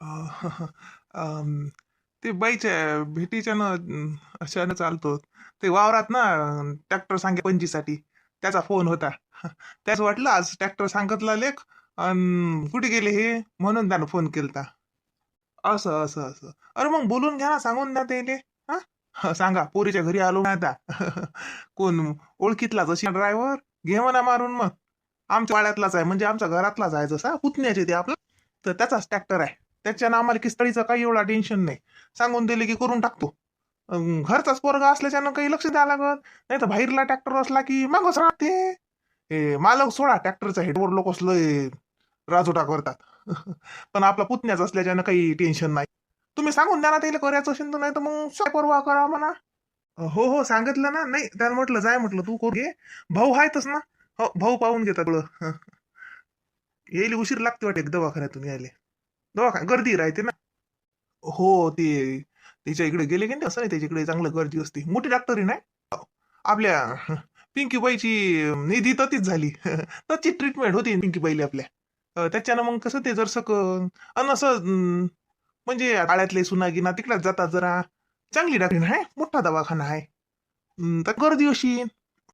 अम, ते बाईच्या भेटीच्या ना अशानं चालतो. ते वावरात ना ट्रॅक्टर सांगे पंचीसाठी त्याचा फोन होता. त्याच वाटलं आज ट्रॅक्टर सांगतला लेख कुठे गेले हे म्हणून त्यानं फोन केलता. असं असं असं अरे मग बोलून घ्या ना सांगून द्या त्याले. हा सांगा पोरीच्या घरी आलो ना आता. कोण ओळखीतलाच अशी ड्रायव्हर घे म्हणा मारून मग. आमच्या वाड्यातलाच आहे म्हणजे आमच्या घरातलाच आहे जसा पुतण्याचे ते आपलं. तर त्याचाच ट्रॅक्टर आहे. त्याच्यानं आम्हाला किस्तळीचं काही एवढा टेन्शन नाही. सांगून दिले की करून टाकतो. घरचाच पोरगा असल्याच्यानं काही लक्ष द्यावं लागत नाही तर बाहेरला ट्रॅक्टर असला की मागच राहते. हे मालक सोडा ट्रॅक्टरचा हेडवर लोक लय राजोटा करतात. पण आपला पुतण्याच असल्याच्यानं काही टेन्शन नाही. तुम्ही सांगून द्या ना त्याला करायचं असेल तर नाही तर मग परवा करा म्हणा. हो हो सांगितलं ना नाही त्याला म्हटलं जाय म्हटलं तू करू घे. भाऊ आहेतच ना. हो भाऊ पाहून घेतात थोडं. यायला उशीर लागते वाटे दवाखान्यातून यायला. दवाखाना गर्दी राहते ना. हो ते त्याच्या इकडे गेले की नाही असं नाही त्याच्याकडे चांगलं गर्दी असते मोठी डॉक्टरी नाही. आपल्या पिंकीबाईची निधी ततीच झाली. तशी ट्रीटमेंट होती पिंकीबाईला आपल्या. त्याच्यानं मग कसं ते जरसं अन असं म्हणजे काळ्यातले सुनागिना तिकडेच जातात जरा. चांगली डॉक्टरी आहे मोठा दवाखाना आहे. तर गर्दी अशी.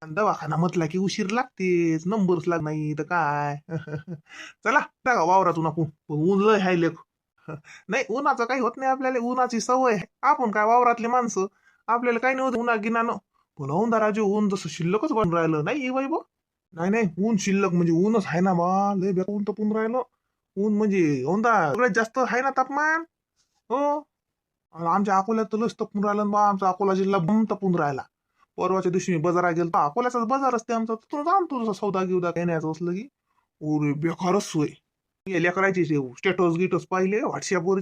दवाखाना म्हटला की उशीर लागतेच नंबरच लाग नाही तर काय. चला टाका वावरातून आपण ऊन लय हाय लेख. नाही उन्हाचं काही होत नाही आपल्याला उन्हाची सवय आहे आपण काय वावरातली माणसं. आपल्याला काही नव्हतं उन्हा गिनानं. पुन्हा ऊन राजू ऊन जसं शिल्लकच बनून राहिलं नाही वैभव. नाही नाही ऊन शिल्लक म्हणजे ऊनच आहे ना बा लय बेकार ऊन तपून राहिलं. ऊन म्हणजे औंदा सगळ्यात जास्त आहे ना तापमान. हो. आणि आमच्या अकोल्यात तर लस तपून राहिलं बा आमचा अकोला जिल्हा बम तपून राहिला. परवाच्या दिवशी मी बाजारात गेलो अकोल्याचाच बाजार असते आमचा तिथून आणतो जसा सौदा गिवदा घेण्याचं असलं की. ओरे बेकारच सोय. या लेकरायचे स्टेटस गिटस पाहिले व्हॉट्सअपवर.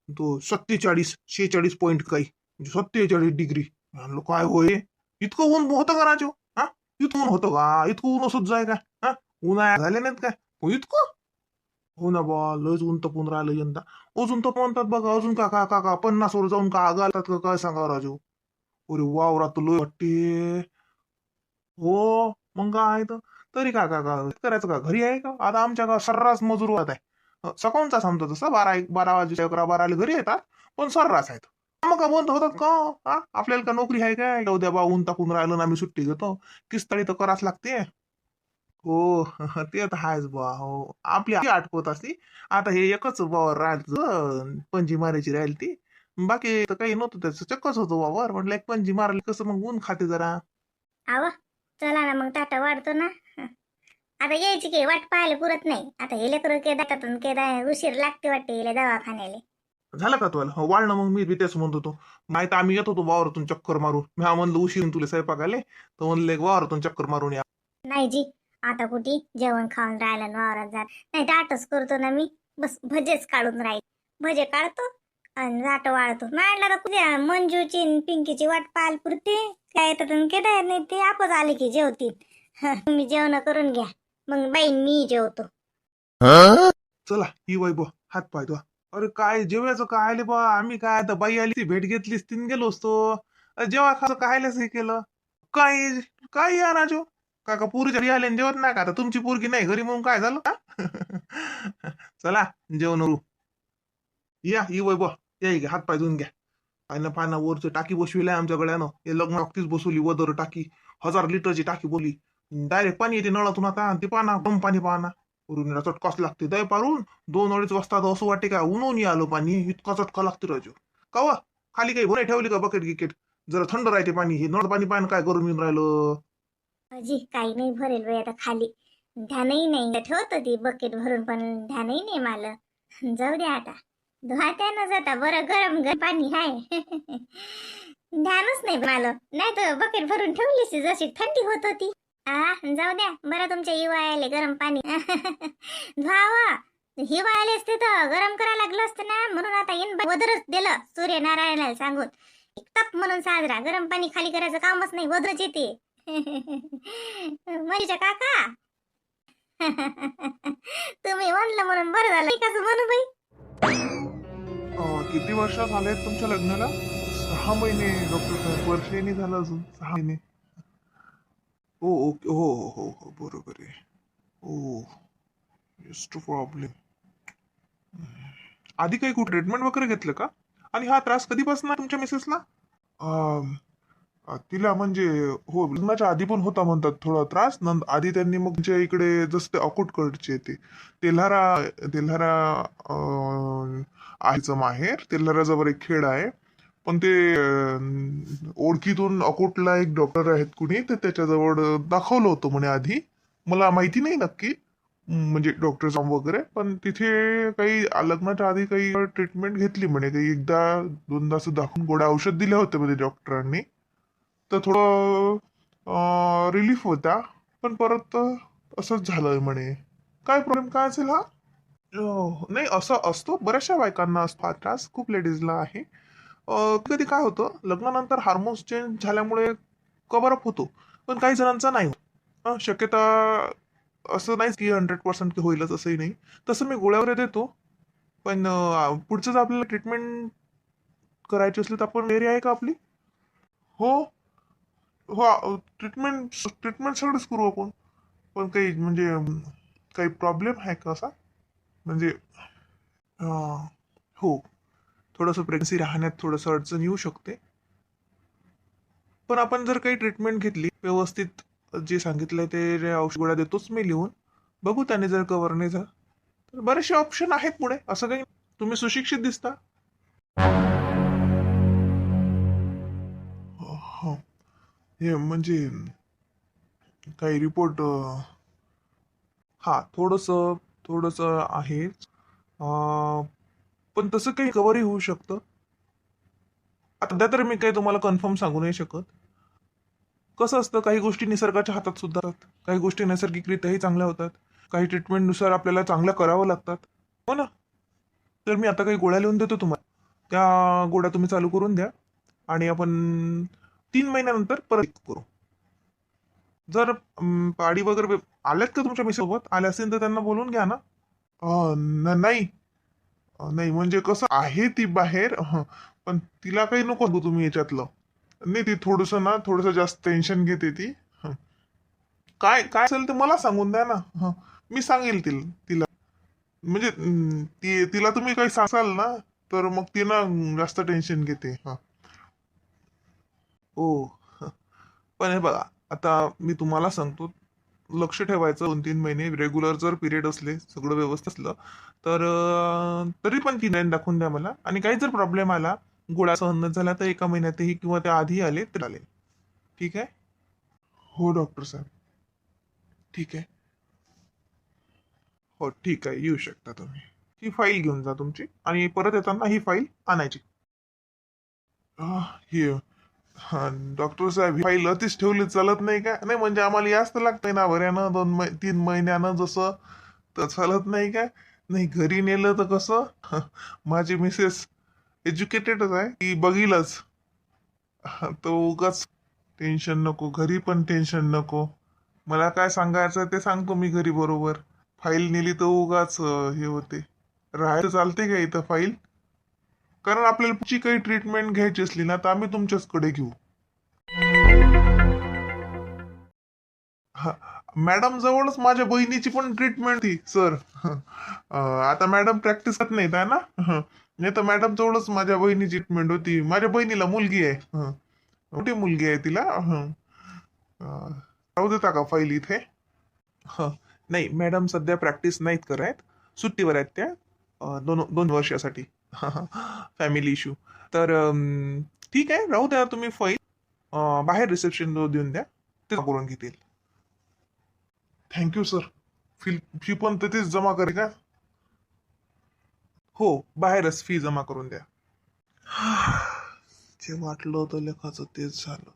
तो 47-46 काही म्हणजे 47 डिग्री. म्हणलो काय होय. इतकं ऊन होतं का राजू. हा इतकं ऊन होतं का इतकं ऊन असत जाय का. हा उन्हाळ्या झाले नाहीत काय हो इतकं. हो ना बा लयच ऊन तपून राहिलं यंदा. अजून तर म्हणतात बघा अजून का का का का 50 वर जाऊन का आग आलतात का काय सांगा राजू. अरे वावरात लय वाटते. हो मग काय तर. तरी का का का करायचं का घरी आहे का आता आमच्या गावात सर्रास मजूर वाद आहे. सकाळचा समजा तसं 12 वाजेच्या 11-12 घरी येतात. पण सर्रास आहेत. मग का बंद होतात का. हा आपल्याला का नोकरी आहे काय उद्या बा ऊन तापून राहिलं ना आम्ही सुट्टी घेतो. किस्तळी तर कराच लागते. हो. ते तर आहेच बा हो. आपली आपली आठवत असती. आता हे एकच वावर राहायचं पंजी मारायची राहील ती. बाकी तर काही नव्हतं त्याचं चक्कच होतं वावर म्हटलं एक पंजी मारली कसं मग ऊन खाते जरा. आवा चला ना मग टाटा वाढतो ना. आता यायची की वाट पाहायला पुरत नाही आता हे लेकरं के दाटातून के उशीर लागते वाटते याला दवाखान्याला. झालं का तुला हो वाढलं मग मी बी तेच म्हणत होतो. नाही तर आम्ही येत होतो वावरातून चक्कर मारून मी म्हणलं उशीर तुला स्वयंपाक आले तर म्हणले वावरातून चक्कर मारून या. नाही जी आता कुठे जेवण खाऊन राहिलं आणि वावरात जात नाही दाटच करतो ना मी. बस भजेच काढून राहील. भजे काढतो आणि दाट वाळतो मांडला तर कुठे मंजूची आणि पिंकीची वाट पाहायला पुरते. काय येतात आणि केदार नाही ते आपच आले की जेवतील. तुम्ही जेवण करून घ्या. मग बाई मी जेवतो. चला ही वैभव हात पाय धुवा. अरे काय जेवायचं काय आले बा आम्ही काय आता बाई आली ती भेट घेतलीस तीन गेलो असतो. जेव्हा खायचं कायलाच हे केलं. काय काय या राजू. काका पोरीच्या घरी आले आणि जेवत नाही का आता तुमची पोरगी नाही घरी म्हणून काय झालं हा? चला जेवण करू. या ही वैभव या इकडे, हात पाय धुवून घ्या. पाहिलं पाना वरची टाकी बसविलाय आमच्या गड्यानं हे लग्न अगदीच बसवली वदर टाकी. 1000 लिटरची टाकी बोली. डायरेक्ट पाणी येते नळातून आता आणि ते पाना गरम पाणी पाहना. उरून चटकाच लागते दय पारून. 2 अडीच वाजता तर असं वाटते का ऊन आलं पाणी इतका चटका लागते राजू. का व? खाली काही भरे ठेवली का बकेट गिकेट. जरा थंड राहते पाणी हे नळ पाणी पाहिजे काय गरम येऊन राहिलं. अजी काही नाही भरेल बाई आता खाली. ध्यानही नाही ठेवत ती बकेट भरून पण ध्यानही नाही मला. जाऊ द्या आता. धुवात्या न जाता बरं गरम गरम पाणी आहे. ध्यानच नाही मला नाही तर बकेट भरून ठेवलीस जशी थंडी होत होती. जाऊ द्या बरं तुमच्या हिवाळ्याले गरम पाणी. धुवावा. हिवाळ्याले असते तर गरम करायला लागलं असतं ना म्हणून आता इन वदरच दिलं सूर्यनारायणाला सांगून. तप म्हणून साजरा गरम पाणी खाली करायचं कामच नाही वदरच येते. मनीषा काका. तुम्ही म्हणलं म्हणून बरं झालं कसं म्हणू बाई. किती वर्ष झाले तुमच्या लग्नाला. 6 महिने डॉक्टर साहेब वर्षही नाही झालं अजून 6 महिने. हो ओके हो हो हो हो बरोबर आहे. हो. Just a problem. आधी काही कुठे ट्रीटमेंट वगैरे घेतलं का? आणि हा त्रास कधीपासून आहे तुमच्या मिसेसला? तिला म्हणजे हो लग्नाच्या आधी पण होता म्हणतात थोडा त्रास. आधी त्यांनी मग तुमच्या इकडे जसं ते अकोटकडचे ते तेल्हारा तेल्हारा आहेचं माहेर. तेल्हाराजवळ एक खेड आहे. पण ते ओळखीतून अकोटला एक डॉक्टर आहेत कुणी, तर त्याच्याजवळ दाखवलं होतं म्हणे आधी. मला माहिती नाही नक्की म्हणजे डॉक्टर जाऊन वगैरे, पण तिथे काही लग्नाच्या आधी काही ट्रीटमेंट घेतली म्हणे. काही एकदा दोनदा असं दाखवून गोळ्या औषध दिल्या होत्या म्हणजे डॉक्टरांनी. तर थोडं रिलीफ होता. पण परत असंच झालं म्हणे. काय प्रॉब्लेम काय असेल हा? नाही असं असतो बऱ्याचशा बायकांना असतो हा त्रास, खूप लेडीजला आहे. कधी काय होतं लग्नानंतर हार्मोन्स चेंज झाल्यामुळे कव्हर अप होतो, पण काही जणांचा नाही होत. शक्यता असं नाही की 100% होईलच असंही नाही. तसं मी गोळ्या वगैरे देतो, पण पुढचं जर आपल्याला ट्रीटमेंट करायची असली तर आपण एरिया आहे का आपली? हो हो, ट्रीटमेंट ट्रीटमेंट सगळंच करू आपण. पण काही म्हणजे काही प्रॉब्लेम आहे का असा? म्हणजे हो, थोडंसं प्रेग्नन्सी राहण्यात थोडंसं अडचण येऊ शकते. पण आपण जर काही ट्रीटमेंट घेतली व्यवस्थित, जे सांगितलंय ते औषध गोळ्या देतोच मी लिहून. बघू त्याने जर कव्हर नाही झालं तर बरेचसे ऑप्शन आहेत पुढे, असं काही. तुम्ही सुशिक्षित दिसता. हो, हे म्हणजे काही रिपोर्ट हा थोडंसं थोडंसं आहे. पण तसं काही कव्हरही होऊ शकतं. आता सध्या तर मी काही तुम्हाला कन्फर्म सांगू नाही शकत. कसं असतं काही गोष्टी निसर्गाच्या हातात सुद्धा असतात, काही गोष्टी नैसर्गिकरित्याही चांगल्या होतात, काही ट्रीटमेंटनुसार आपल्याला चांगल्या करावं लागतात. हो ना. तर मी आता काही गोळ्या लिहून देतो तुम्हाला, त्या गोळ्या तुम्ही चालू करून द्या. आणि आपण 3 महिन्यानंतर परत करू. जर पाडी वगैरे आल्यात का तुमच्या मी सोबत आल्या असतील तर त्यांना बोलून घ्या ना. नाही. नाही म्हणजे कसं आहे ती बाहेर, पण तिला काही नको सांगू तुम्ही याच्यातलं. नाही ती थोडस जास्त टेन्शन घेते ती. काय काय असेल ते मला सांगून द्या ना. मी सांगेल तिला म्हणजे तिला तुम्ही काही सांगाल ना, तर मग ती ना जास्त टेन्शन घेते. हो. पण हे बघा, आता मी तुम्हाला सांगतो, लक्ष ठेवायचं 2-3 महिने रेग्युलर जर पिरियड असले सगळं व्यवस्थित असलं तर तरी पण 3 दाखवून द्या मला. आणि काही जर प्रॉब्लेम आला, गोळ्या सहन न झाल्या तर 1 महिन्यातही किंवा त्या आधी आले तर आले. ठीक आहे. हो डॉक्टर साहेब. ठीक आहे. हो ठीक आहे, येऊ शकता तुम्ही. ही फाईल घेऊन जा तुमची आणि परत येताना ही फाईल आणायची. ही डॉक्टर साहेब फाईल अतिच ठेवली चालत नाही का? नाही म्हणजे आम्हाला जास्त लागतंय ना भऱ्यानं 3 महिन्यानं जसं, तर चालत नाही का? नाही घरी नेलं तर कसं माझी मिसेस एज्युकेटेडच आहे, ती बघीलच. तो उगाच टेन्शन नको, घरी पण टेन्शन नको. मला काय सांगायचं ते सांगतो मी घरी बरोबर. फाईल नेली तर उगाच हे होते. राहायचं चालते का इथं फाईल? कारण आपल्याला पुढची काही ट्रीटमेंट घ्यायची असली ना तर आम्ही तुमच्याचकडे घेऊ. हा, मॅडम जवळच माझ्या बहिणीची पण ट्रीटमेंट ती सर. आता मॅडम प्रॅक्टिस करत नाहीत आहे ना. नाही तर मॅडम जवळच माझ्या बहिणीची ट्रीटमेंट होती. माझ्या बहिणीला मुलगी आहे. मोठी मुलगी आहे तिला. राहू देता का फाईल इथे? नाही मॅडम सध्या प्रॅक्टिस नाहीत करत, सुट्टीवर आहेत त्या. 2 वर्षासाठी. Family issue. तर ठीक आहे, राहू द्या तुम्ही फाईल. बाहेर रिसेप्शन देऊन द्या, ते करून घेतील. Thank you sir. फी पण तिथेच जमा करे का? हो, बाहेरच फी जमा करून द्या. जे वाटलं होतं लेखाचं तेच झालं.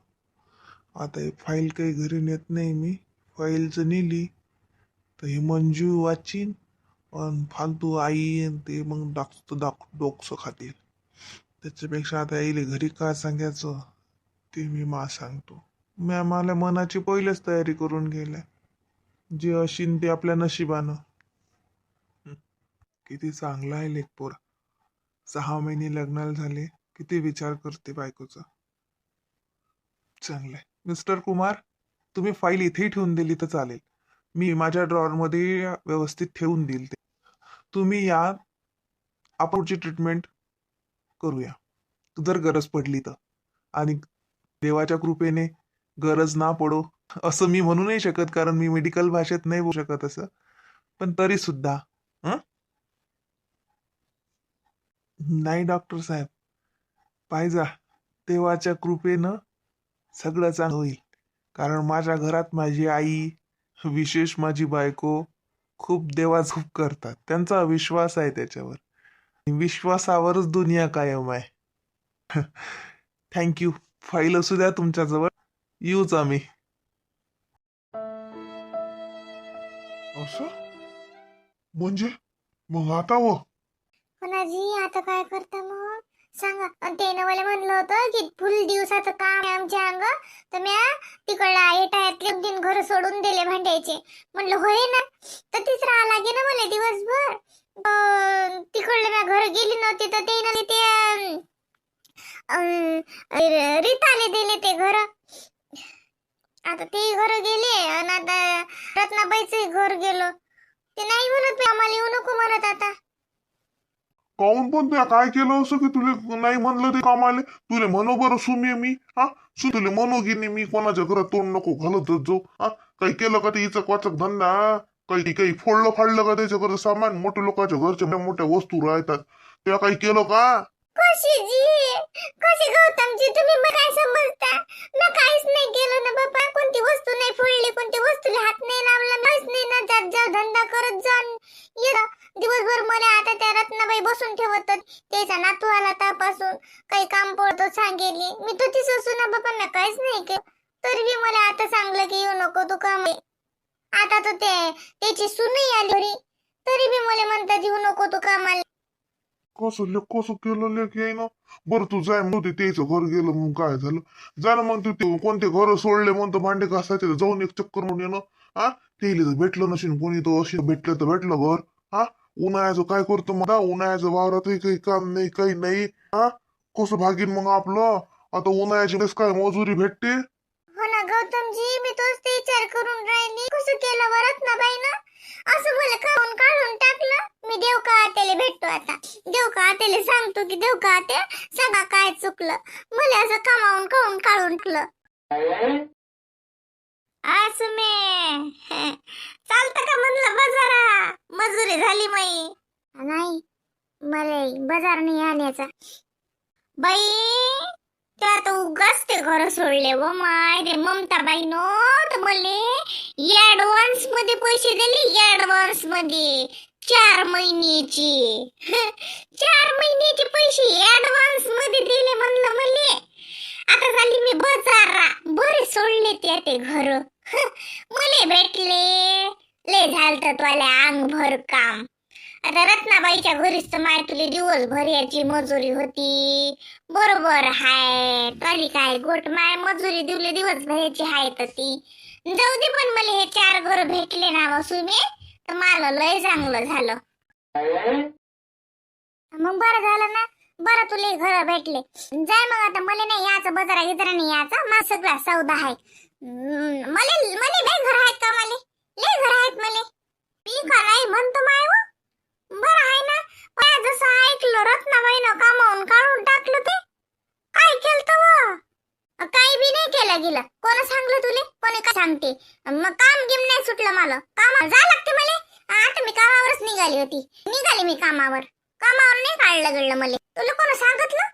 आता हे फाईल काही घरी नेत नाही मी. फाईल जर नेली तर हे मंजू वाचीन, आणि फालतू आई आणि ते मग डोकसं खातील. त्याच्यापेक्षा आता येईल घरी काय सांगायचं ते मी सांगतो. मला मनाची पहिलेच तयारी करून गेलाय, जे अशीन ते आपल्या नशिबानं. किती चांगला आहे लेकपोर. 6 महिने लग्नाला झाले, किती विचार करते बायकोचा. चांगलाय मिस्टर कुमार. तुम्ही फाईल इथेही ठेवून दिली तर चालेल, मी माझ्या ड्रॉअर मध्ये व्यवस्थित ठेवून देईल ते. तुम्ही या, आपण पुढची ट्रीटमेंट करूया जर गरज पडली तर. आणि देवाच्या कृपेने गरज ना पडो असं मी म्हणू नाही शकत, कारण मी मेडिकल भाषेत नाही बोलू शकत असं. पण तरी सुद्धा नाही डॉक्टर साहेब, पाहिजा देवाच्या कृपेनं सगळं चांगलं होईल. कारण माझ्या घरात माझी आई, विशेष माझी बायको खूप देवाच खूप करतात. त्यांचा विश्वास आहे त्याच्यावर. विश्वासावरच दुनिया कायम आहे. थँक्यू. फाईल असू द्या तुमच्याजवळ, येऊच आम्ही. असं म्हणजे मग आता कोणाजी आता काय करता मग सांगा. आणि त्यानं मला म्हणलं होतं की फुल दिवसाचं काम आहे आमच्या अंग, तर म्या तिकडला येटायतले 2-3 घर सोडून दिले भांड्याचे. म्हणलं होय ना, तर तिसरा लागे ना मला दिवसभर. तिकडले म्या घर गेली नव्हती तर त्यानं ते रीताने दिले ते घर. आता ते घर गेले आणि आता रत्नाबाईचे घर गेलो. ते नाही म्हणत आम्हाला येऊ नको म्हणत आता. काऊन पण त्या काय केलं असं की तुले नाही म्हणलं ते कामाले? तुले म्हणो बरं सुमी मी तुले म्हणो की नाही मी कोणाच्या घरात तोंड नको घालतच जाऊ. काही केलं का ते इचक वाचक धंदा? काही फोडलं फाडलं का त्याच्या घरचं सामान? मोठ्या लोकांच्या घरच्या मोठ्या वस्तू राहतात, त्या काही केलं का? कशी गौतमजी तुम्ही मग काय समजता? मी काहीच नाही केलं ना बाबा. कोणती वस्तू नाही फोडली, कोणती वस्तूला हात नाही लावला, नाहीच नाही ना. जात जाऊ धंदा करत जाऊन दिवसभर मला आता त्या रत्नाबाई बसून ठेवतात. त्याचा नातू आला त्यापासून काही काम पडतो सांगेली. मी तर ती ससू ना बाबा, मी काहीच नाही केलं. तरी बी मला आता सांगलं की येऊ नको तू काम. आता तर त्याची सूनही आली घरी, तरी बी मला म्हणतात येऊ नको तू कामाला. कसं केलं लेख येईन? बरं तू जाय म्हणते त्याचं घर गेलं मग काय झालं? जा ना मग तू कोणते घर सोडले म्हणतो भांडे घासायचे, जाऊन एक चक्कर म्हणून येणं. तेली तर भेटलं नसेल कोणी, तो अशी भेटलं तर भेटलं घर. उन्हाळ्याचं काय करतो मग? उन्हाळ्याचं वावरातही काही काम नाही, काही नाही. कसं भागीन मग आपलं? आता उन्हाळ्याची वेळेस काय मजुरी भेटते? हो ना गौतमजी, मी तोच ते विचार करून राहिली. कसं केलं वरत ना बाई ना, असं मला काढून टाकलं. मी देवका आत्याला भेटतो आता. देवका आत्याला सांगतो की देवका आत्या सांगा काय चुकलं, मला असं कामावून काढून टाकलं. असं मी चालतं का म्हणलं बाजारा? मजुरी झाली माई नाही, मला बाजार नाही आणायचा बाई. त्या तर उगाच ते घर सोडले व माय रे ममताबाई नो. तर मले ऍडव्हान्स मध्ये पैसे दिले, ऍडव्हान्स मध्ये 4 महिन्याची 4 महिन्याचे पैसे ऍडव्हान्स मध्ये दिले म्हणलं मले. आता झाली मी बाजारा, बरे सोडले ते घर. मले भेटले लय झालत तुला अंगभर काम. आता रत्नाबाईच्या घरीच तर माय तुले दिवसभर याची मजुरी होती. बरोबर हाय, तरी काय गोट माय मजुरी दिवले दिवसभराची हाय तर ती जाऊ दे. पण मला हे 4 घर भेटले ना वसुमे, तर मला लय चांगलं झालं. मग बरं झालं ना, बरं तुले घर भेटले. जाय मग आता, मला नाही याचं बाजारा गिजारा नाही याचा, माझा सगळा सौदा आहे. मला लय घर आहेत का? मला लय घर आहेत मला. मी का नाही म्हणतो माय व? बरं आहे ना. पण जसं ऐकलं रत्नाबाईनं कामावून काढून टाकलं, ते काय केलं व? काही बी नाही केलं गेलं. कोण सांगलं तुले? कोणी काय सांगते? मग काम गिम नाही सुटलं मला. कामावर जा लागते मला. आता मी कामावरच निघाली मी कामावर नाही काढलं गडलं मला. तुला कोण सांगितलं?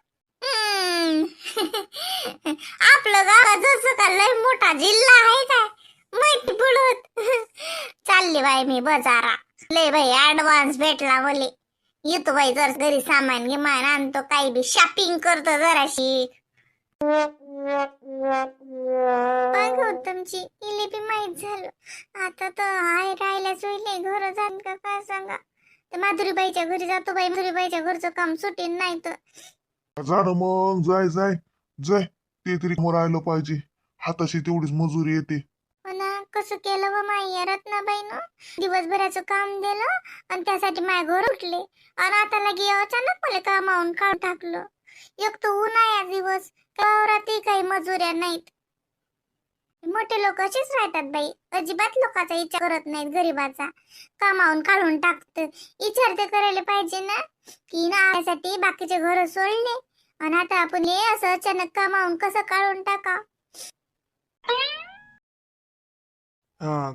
आपलं गाव जसं का लय मोठा जिल्हा आहे काय माहिती पडत. चालले बाई मी बाजारा. लय बाई ऍडव्हान्स भेटला मले. येतो बाई जर घरी सामान गिमान आणतो, काही बी शॉपिंग करतो जराशी. गौतमची इले बी माहित झालं. आता तर हाय राहिल्याच होईल घर जाण का काय सांगा. तर माधुरीबाईच्या घरी जातो बाई, माधुरीबाईच्या घरचं काम सुटेल नाही तर. जा ना मग, जाय ते तरी राहिलं पाहिजे. हाताशी तेवढीच मजुरी येते. कसं केलं व माई रत्नाबाईनं? दिवसभराचं काम दिलं आणि त्यासाठी माझ्या घर उठले. आणि आता लगे अचानक मला कामावून काढून टाकलं. एक तर उन्हाळ्या दिवस, वावरातही काही मजुऱ्या नाहीत. मोठे लोक असेच राहतात बाई, अजिबात लोकांचा विचार करत नाहीत, गरीबाचा कामावून काढून टाकत. विचार ते करायला पाहिजे ना, की ना आल्यासाठी बाकीचे घर सोडले आणि आता आपण हे असं अचानक कामावून कसं काढून टाका.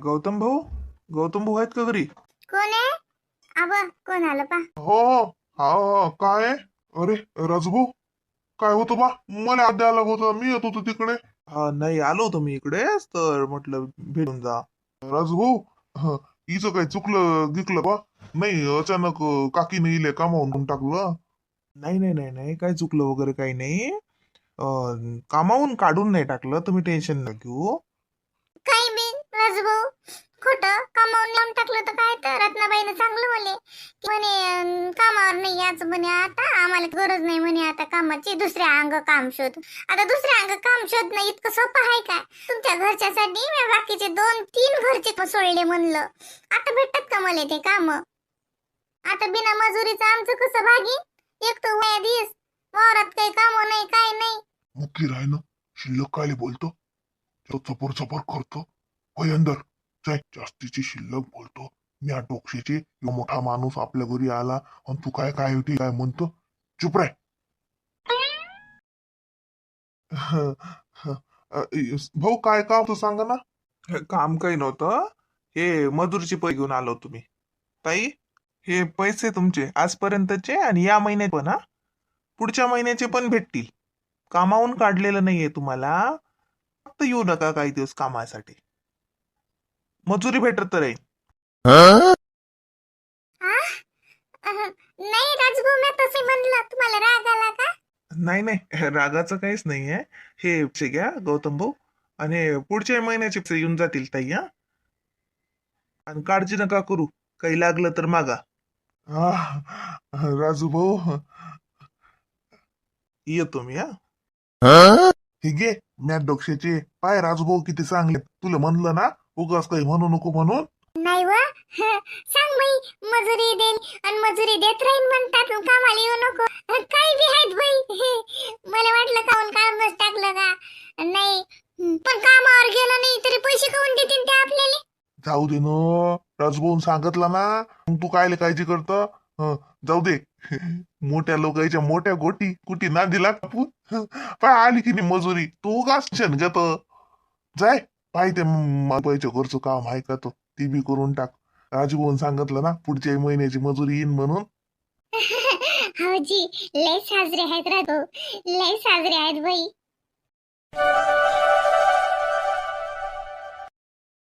गौतम भाऊ आहेत का घरी? कोण आहे? आबा कोण आलं पा? हो हो हा काय आहे? अरे राजभाऊ काय होतं बा? मला आद्या आला होता, मी येत होतो तिकडे. नाही, आलो होतो मी इकडेच, तर म्हटलं भेटून जा. राजभाऊ हिचं काही चुकलं गिकलं बा? नाही अचानक काकीने इले कामावून टाकलं. नाही नाही नाही नाही, काही चुकलं वगैरे काही नाही. कामावून काढून नाही टाकलं, तुम्ही टेन्शन न घेऊ. काही बी राजभाऊ, खोटं कामावून लावून टाकलं तर काय? तर रत्नाबाईनं चांगलं म्हणे की म्हणे कामावर नाही याच म्हणे, आता आम्हाला गरज नाही म्हणे आता कामाची, दुसऱ्या अंग काम शोध. आता दुसऱ्या अंग काम शोधणं इतकं सोपं आहे काय? तुमच्या घरच्यासाठी मी बाकीचे 2-3 घरचे सोडले म्हणलं, आता भेटतात का मला ते काम? आता बिना मजुरीचं आमचं कसं भागी? एक तर वया दिस वावरात काही काम नाही, काय नाही. मुक्की राह ना, शिल्लक कायले बोलतो, तो चपर चपर करतो. होय अंदर जाय, जास्तीची शिल्लक बोलतो. मी डोक्षेचे मोठा माणूस आपल्या घरी आला आणि तू काय काय होती काय म्हणतो? चुप राय. भाऊ काय काम तू सांगा ना. काम काही नव्हतं, हे मजूरची पैसे घेऊन आलो तुम्ही. ताई, हे पैसे तुमचे आजपर्यंतचे आणि या महिन्यात पण, पुढच्या महिन्याचे पण भेटतील. कामावून काढलेलं नाहीये तुम्हाला, फक्त येऊ नका काही दिवस कामासाठी, मजुरी भेटत राहील. नाही राजभाऊ, मी तसे म्हणलं, तुम्हाला राग आला का? नाही नाही, रागाचं काहीच नाहीये. हे पैसे घ्या गौतम भाऊ, आणि पुढच्या महिन्याचे पैसे येऊन जातील ताई. आणि काळजी नका करू, काही लागलं तर मागा. राजू भाऊ येतो मी. हे घे मॅट डोक्षेचे पाय. राजू भाऊ किती चांगले, तुला म्हणलं ना उगाच काही म्हणू नको म्हणून. नाही वा, सांग बाई, मजुरी देईन आणि मजुरी देत राहीन म्हणतात, कामाला येऊ नको. काही बी आहेत बाई. मला वाटलं काऊन काढूनच टाकलं का? नाही, पण कामावर गेलं नाही तरी पैसे काऊन देतील ते आपल्याला? जाऊ दे ना, राजभाऊन सांगितलं ना, मग तू कायले काळजी करत? जाऊ दे. मोठ्या लोकांच्या मोठ्या गोटी कुटी ना दिला कापून पाय आली की नाही मजुरी, तू उगाच टेन्शन घेत. जाय पाय ते पैच्या घरचं काम आहे का तो, ती बी करून टाक. राजभाऊन सांगितलं ना पुढच्या महिन्याची मजुरी येईन म्हणून. हावजी, लय साजरे आहेत राजभाऊ, लय साजरे आहेत बाई.